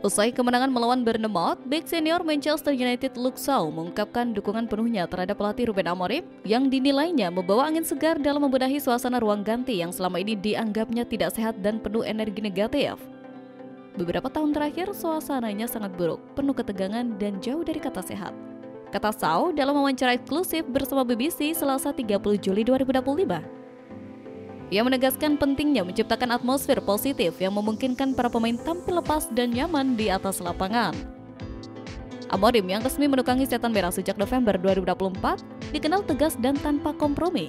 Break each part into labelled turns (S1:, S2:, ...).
S1: Usai kemenangan melawan Bournemouth, bek senior Manchester United Luke Shaw mengungkapkan dukungan penuhnya terhadap pelatih Ruben Amorim yang dinilainya membawa angin segar dalam membenahi suasana ruang ganti yang selama ini dianggapnya tidak sehat dan penuh energi negatif. Beberapa tahun terakhir, suasananya sangat buruk, penuh ketegangan dan jauh dari kata sehat, kata Shaw dalam wawancara eksklusif bersama BBC Selasa 30 Juli 2025. Ia menegaskan pentingnya menciptakan atmosfer positif yang memungkinkan para pemain tampil lepas dan nyaman di atas lapangan. Amorim yang resmi menukangi setan merah sejak November 2024 dikenal tegas dan tanpa kompromi.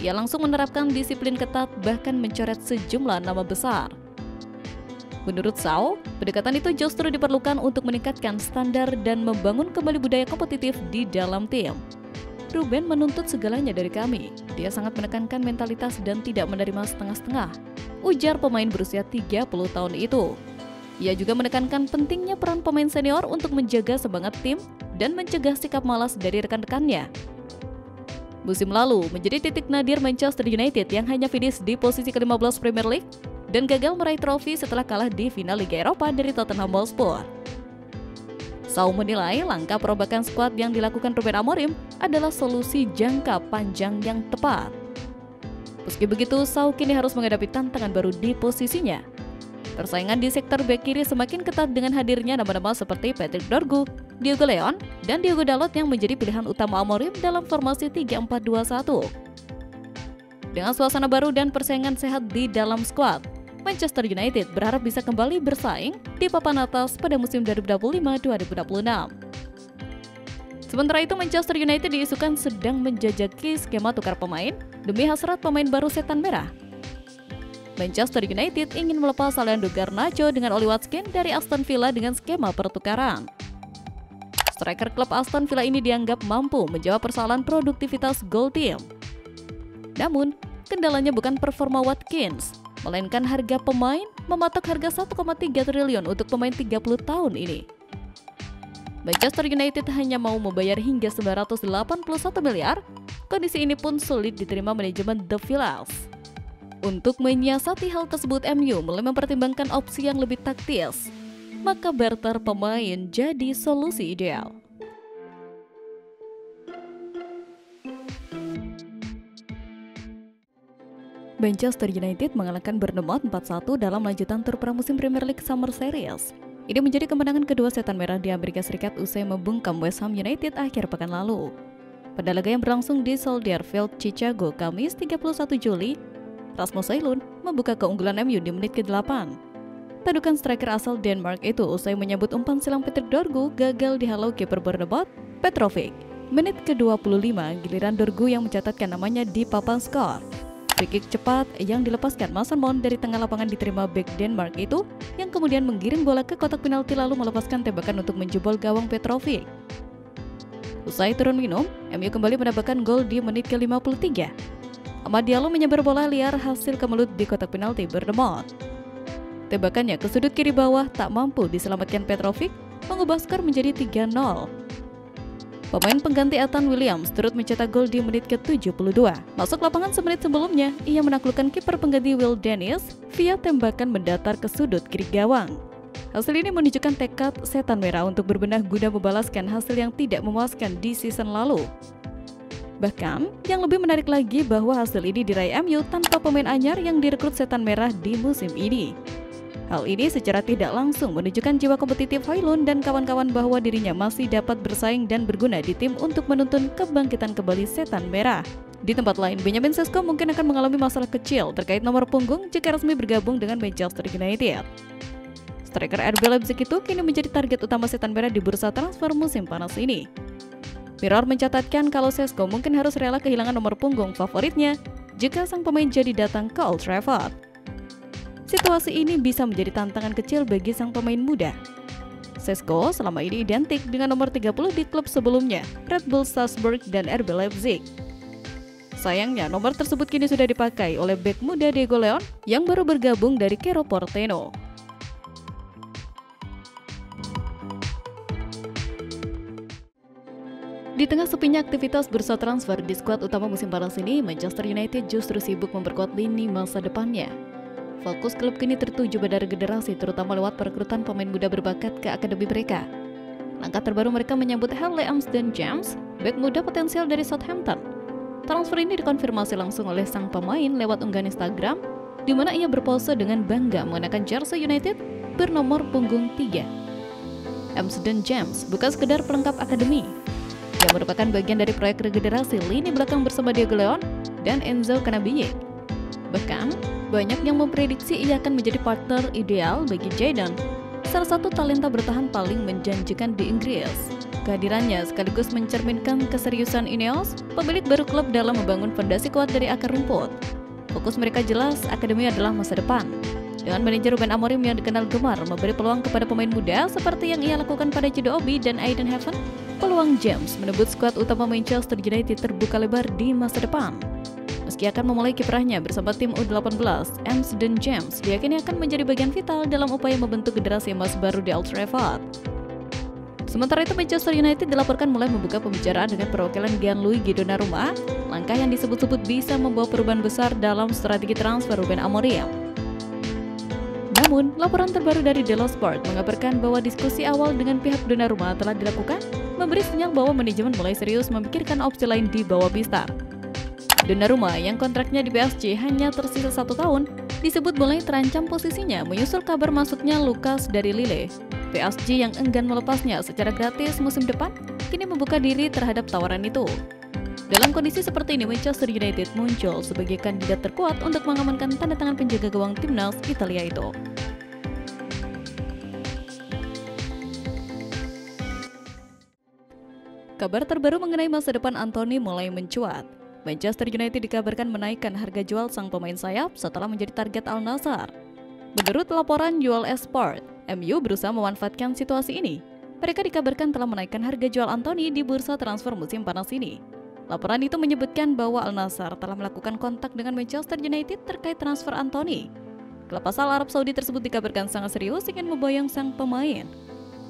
S1: Ia langsung menerapkan disiplin ketat bahkan mencoret sejumlah nama besar. Menurut Shaw, pendekatan itu justru diperlukan untuk meningkatkan standar dan membangun kembali budaya kompetitif di dalam tim. Ruben menuntut segalanya dari kami. Dia sangat menekankan mentalitas dan tidak menerima setengah-setengah, ujar pemain berusia 30 tahun itu. Ia juga menekankan pentingnya peran pemain senior untuk menjaga semangat tim dan mencegah sikap malas dari rekan-rekannya. Musim lalu menjadi titik nadir Manchester United yang hanya finish di posisi ke-15 Premier League dan gagal meraih trofi setelah kalah di final Liga Eropa dari Tottenham Hotspur. Shaw menilai langkah perombakan skuad yang dilakukan Ruben Amorim adalah solusi jangka panjang yang tepat. Meski begitu, Shaw kini harus menghadapi tantangan baru di posisinya. Persaingan di sektor bek kiri semakin ketat dengan hadirnya nama-nama seperti Patrick Dorgu, Diogo Leon, dan Diogo Dalot yang menjadi pilihan utama Amorim dalam formasi 3-4-2-1. Dengan suasana baru dan persaingan sehat di dalam skuad, Manchester United berharap bisa kembali bersaing di papan atas pada musim 2025-2026. Sementara itu, Manchester United diisukan sedang menjajaki skema tukar pemain demi hasrat pemain baru setan merah. Manchester United ingin melepas Alejandro Garnacho dengan Oli Watkins dari Aston Villa dengan skema pertukaran. Striker klub Aston Villa ini dianggap mampu menjawab persoalan produktivitas gol tim. Namun, kendalanya bukan performa Watkins, melainkan harga pemain mematok harga 1,3 triliun untuk pemain 30 tahun ini. Manchester United hanya mau membayar hingga 981 miliar, kondisi ini pun sulit diterima manajemen The Villas. Untuk menyiasati hal tersebut, MU mulai mempertimbangkan opsi yang lebih taktis, maka barter pemain jadi solusi ideal. Manchester United mengalahkan Bournemouth 4-1 dalam lanjutan tur pramusim Premier League Summer Series. Ini menjadi kemenangan kedua setan merah di Amerika Serikat usai membungkam West Ham United akhir pekan lalu. Pada laga yang berlangsung di Soldier Field, Chicago, Kamis 31 Juli, Rasmus Højlund membuka keunggulan MU di menit ke-8. Tadukan striker asal Denmark itu usai menyambut umpan silang Patrick Dorgu gagal dihalau kiper Bournemouth, Petrovic. Menit ke-25, giliran Dorgu yang mencatatkan namanya di papan skor. Free kick cepat yang dilepaskan Mason Mount dari tengah lapangan diterima bek Denmark itu yang kemudian menggiring bola ke kotak penalti lalu melepaskan tembakan untuk menjebol gawang Petrovic. Usai turun minum, MU kembali mendapatkan gol di menit ke-53. Amad Diallo menyebar bola liar hasil kemelut di kotak penalti Bournemouth. Tembakannya ke sudut kiri bawah tak mampu diselamatkan Petrovic, mengubah skor menjadi 3-0. Pemain pengganti Ethan Williams turut mencetak gol di menit ke-72. Masuk lapangan semenit sebelumnya, ia menaklukkan kiper pengganti Will Dennis via tembakan mendatar ke sudut kiri gawang. Hasil ini menunjukkan tekad setan merah untuk berbenah guna membalaskan hasil yang tidak memuaskan di season lalu. Bahkan, yang lebih menarik lagi bahwa hasil ini diraih MU tanpa pemain anyar yang direkrut setan merah di musim ini. Hal ini secara tidak langsung menunjukkan jiwa kompetitif Højlund dan kawan-kawan bahwa dirinya masih dapat bersaing dan berguna di tim untuk menuntun kebangkitan kembali setan merah. Di tempat lain, Benjamin Sesko mungkin akan mengalami masalah kecil terkait nomor punggung jika resmi bergabung dengan Manchester United. Striker RB Leipzig itu kini menjadi target utama setan merah di bursa transfer musim panas ini. Mirror mencatatkan kalau Sesko mungkin harus rela kehilangan nomor punggung favoritnya jika sang pemain jadi datang ke Old Trafford. Situasi ini bisa menjadi tantangan kecil bagi sang pemain muda. Sesko selama ini identik dengan nomor 30 di klub sebelumnya, Red Bull Salzburg dan RB Leipzig. Sayangnya, nomor tersebut kini sudah dipakai oleh bek muda Diogo Leon yang baru bergabung dari Cerro Porteño. Di tengah sepinya aktivitas bursa transfer di skuad utama musim panas ini, Manchester United justru sibuk memperkuat lini masa depannya. Fokus klub kini tertuju pada regenerasi, terutama lewat perekrutan pemain muda berbakat ke akademi mereka. Langkah terbaru mereka menyambut Harley Amsterdam-James, bek muda potensial dari Southampton. Transfer ini dikonfirmasi langsung oleh sang pemain lewat unggahan Instagram, di mana ia berpose dengan bangga mengenakan jersey United bernomor punggung 3. Amsterdam-James bukan sekedar pelengkap akademi, yang merupakan bagian dari proyek regenerasi lini belakang bersama Diego Leon dan Enzo Cannavini. Bahkan, banyak yang memprediksi ia akan menjadi partner ideal bagi Jadon, salah satu talenta bertahan paling menjanjikan di Inggris. Kehadirannya sekaligus mencerminkan keseriusan Ineos, pemilik baru klub dalam membangun fondasi kuat dari akar rumput. Fokus mereka jelas, akademi adalah masa depan. Dengan manajer Ruben Amorim yang dikenal gemar memberi peluang kepada pemain muda seperti yang ia lakukan pada Jude Obi dan Aiden Heaven, peluang James menebut skuad utama Manchester United terbuka lebar di masa depan. Meski akan memulai kiprahnya bersama tim U18, Amsterdam-James diyakini akan menjadi bagian vital dalam upaya membentuk generasi emas baru di Old Trafford. Sementara itu, Manchester United dilaporkan mulai membuka pembicaraan dengan perwakilan Gianluigi Donnarumma, langkah yang disebut-sebut bisa membawa perubahan besar dalam strategi transfer Ruben Amorim. Namun, laporan terbaru dari Delo Sport mengabarkan bahwa diskusi awal dengan pihak Donnarumma telah dilakukan, memberi sinyal bahwa manajemen mulai serius memikirkan opsi lain di bawah Bistar. Donnarumma yang kontraknya di PSG hanya tersisa 1 tahun, disebut mulai terancam posisinya menyusul kabar masuknya Lucas dari Lille. PSG yang enggan melepasnya secara gratis musim depan, kini membuka diri terhadap tawaran itu. Dalam kondisi seperti ini, Manchester United muncul sebagai kandidat terkuat untuk mengamankan tanda tangan penjaga gawang timnas Italia itu. Kabar terbaru mengenai masa depan Anthony mulai mencuat. Manchester United dikabarkan menaikkan harga jual sang pemain sayap setelah menjadi target Al Nassr. Menurut laporan Jual Sport, MU berusaha memanfaatkan situasi ini. Mereka dikabarkan telah menaikkan harga jual Anthony di bursa transfer musim panas ini. Laporan itu menyebutkan bahwa Al Nassr telah melakukan kontak dengan Manchester United terkait transfer Anthony. Klub asal Arab Saudi tersebut dikabarkan sangat serius ingin memboyong sang pemain.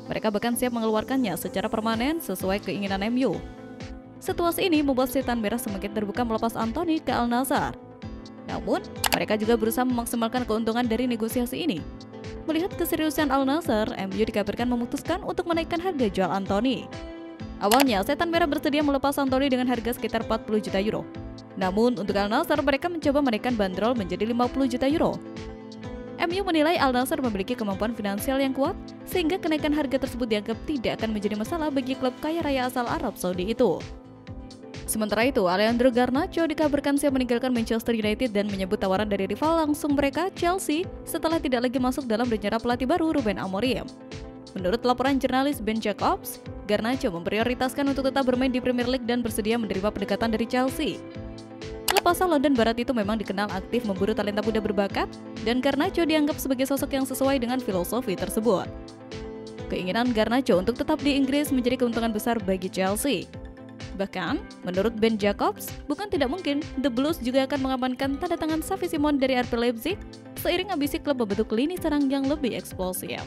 S1: Mereka bahkan siap mengeluarkannya secara permanen sesuai keinginan MU. Situasi ini membuat setan merah semakin terbuka melepas Anthony ke Al Nassr. Namun, mereka juga berusaha memaksimalkan keuntungan dari negosiasi ini. Melihat keseriusan Al Nassr, MU dikabarkan memutuskan untuk menaikkan harga jual Anthony. Awalnya, setan merah bersedia melepas Anthony dengan harga sekitar 40 juta euro. Namun, untuk Al Nassr, mereka mencoba menaikkan bandrol menjadi 50 juta euro. MU menilai Al Nassr memiliki kemampuan finansial yang kuat, sehingga kenaikan harga tersebut dianggap tidak akan menjadi masalah bagi klub kaya raya asal Arab Saudi itu. Sementara itu, Alejandro Garnacho dikabarkan siap meninggalkan Manchester United dan menyebut tawaran dari rival langsung mereka, Chelsea, setelah tidak lagi masuk dalam rencana pelatih baru Ruben Amorim. Menurut laporan jurnalis Ben Jacobs, Garnacho memprioritaskan untuk tetap bermain di Premier League dan bersedia menerima pendekatan dari Chelsea. Klub asal London Barat itu memang dikenal aktif memburu talenta muda berbakat, dan Garnacho dianggap sebagai sosok yang sesuai dengan filosofi tersebut. Keinginan Garnacho untuk tetap di Inggris menjadi keuntungan besar bagi Chelsea. Bahkan, menurut Ben Jacobs, bukan tidak mungkin The Blues juga akan mengamankan tanda tangan Xavi Simons dari RB Leipzig seiring ambisi klub membentuk lini serang yang lebih eksplosif.